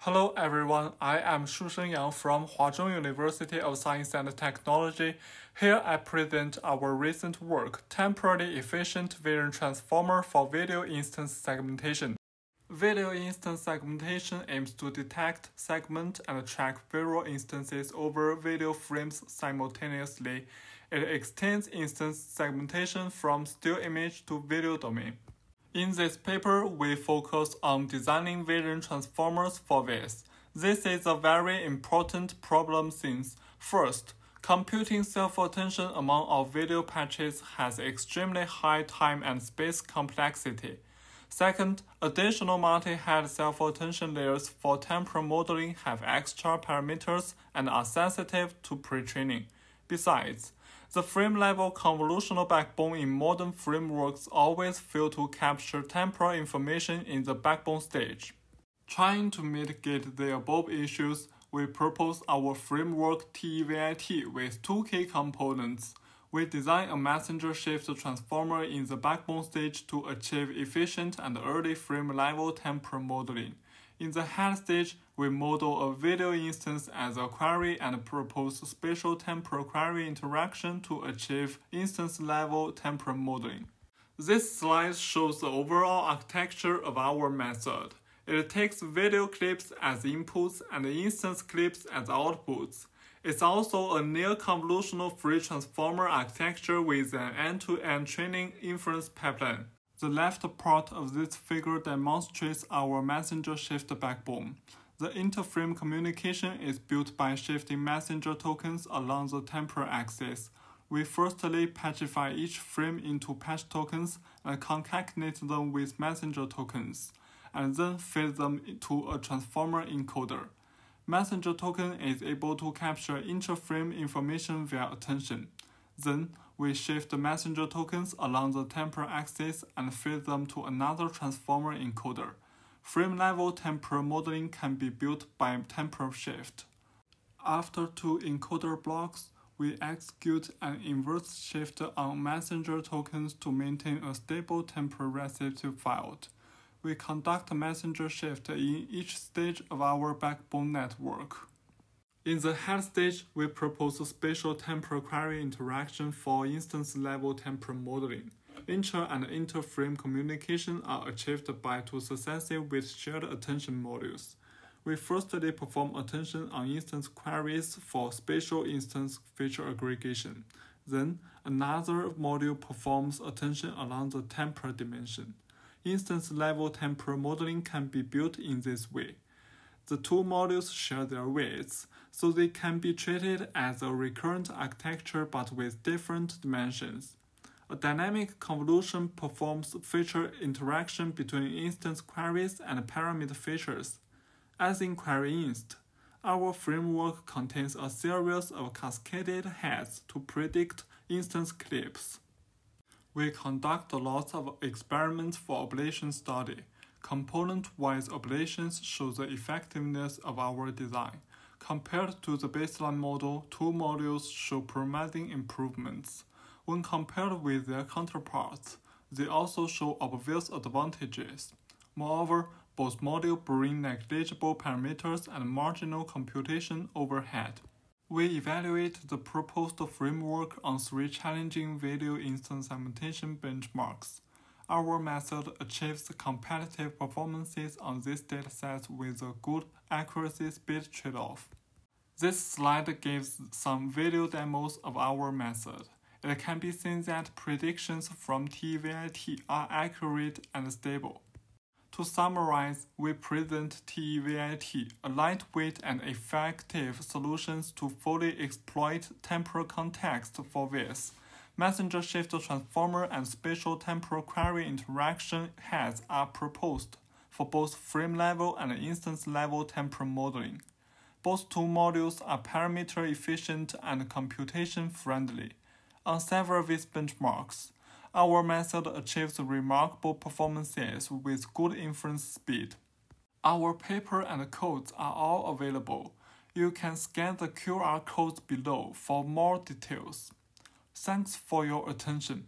Hello everyone, I am Shushen Yang from Huazhong University of Science and Technology. Here I present our recent work, Temporally Efficient Vision Transformer for Video Instance Segmentation. Video instance segmentation aims to detect, segment, and track visual instances over video frames simultaneously. It extends instance segmentation from still image to video domain. In this paper, we focus on designing vision transformers for this. This is a very important problem since, first, computing self-attention among our video patches has extremely high time and space complexity. Second, additional multi-head self-attention layers for temporal modeling have extra parameters and are sensitive to pre-training. Besides, the frame-level convolutional backbone in modern frameworks always fail to capture temporal information in the backbone stage. Trying to mitigate the above issues, we propose our framework TEVIT with two key components. We design a messenger shift transformer in the backbone stage to achieve efficient and early frame-level temporal modeling. In the head stage, we model a video instance as a query and propose spatial temporal query interaction to achieve instance-level temporal modeling. This slide shows the overall architecture of our method. It takes video clips as inputs and instance clips as outputs. It's also a near-convolutional free transformer architecture with an end-to-end training inference pipeline. The left part of this figure demonstrates our messenger shift backbone. The interframe communication is built by shifting messenger tokens along the temporal axis. We firstly patchify each frame into patch tokens and concatenate them with messenger tokens, and then feed them to a transformer encoder. Messenger token is able to capture interframe information via attention. Then, we shift the messenger tokens along the temporal axis and feed them to another transformer encoder. Frame-level temporal modeling can be built by temporal shift. After two encoder blocks, we execute an inverse shift on messenger tokens to maintain a stable temporal receptive field. We conduct messenger shift in each stage of our backbone network. In the head stage, we propose a spatial temporal query interaction for instance-level temporal modeling. Inter- and inter-frame communication are achieved by two successive with shared attention modules. We firstly perform attention on instance queries for spatial instance feature aggregation. Then, another module performs attention along the temporal dimension. Instance-level temporal modeling can be built in this way. The two modules share their weights, so they can be treated as a recurrent architecture but with different dimensions. A dynamic convolution performs feature interaction between instance queries and parameter features. As in QueryInst, our framework contains a series of cascaded heads to predict instance clips. We conduct lots of experiments for ablation study. Component-wise ablations show the effectiveness of our design. Compared to the baseline model, two modules show promising improvements. When compared with their counterparts, they also show obvious advantages. Moreover, both modules bring negligible parameters and marginal computation overhead. We evaluate the proposed framework on three challenging video instance segmentation benchmarks. Our method achieves competitive performances on these datasets with a good accuracy-speed trade-off. This slide gives some video demos of our method. It can be seen that predictions from TEVIT are accurate and stable. To summarize, we present TEVIT, a lightweight and effective solution to fully exploit temporal context for this. Messenger shift transformer and spatial temporal query interaction heads are proposed for both frame-level and instance-level temporal modeling. Both two modules are parameter efficient and computation-friendly. On several of these benchmarks, our method achieves remarkable performances with good inference speed. Our paper and codes are all available. You can scan the QR codes below for more details. Thanks for your attention.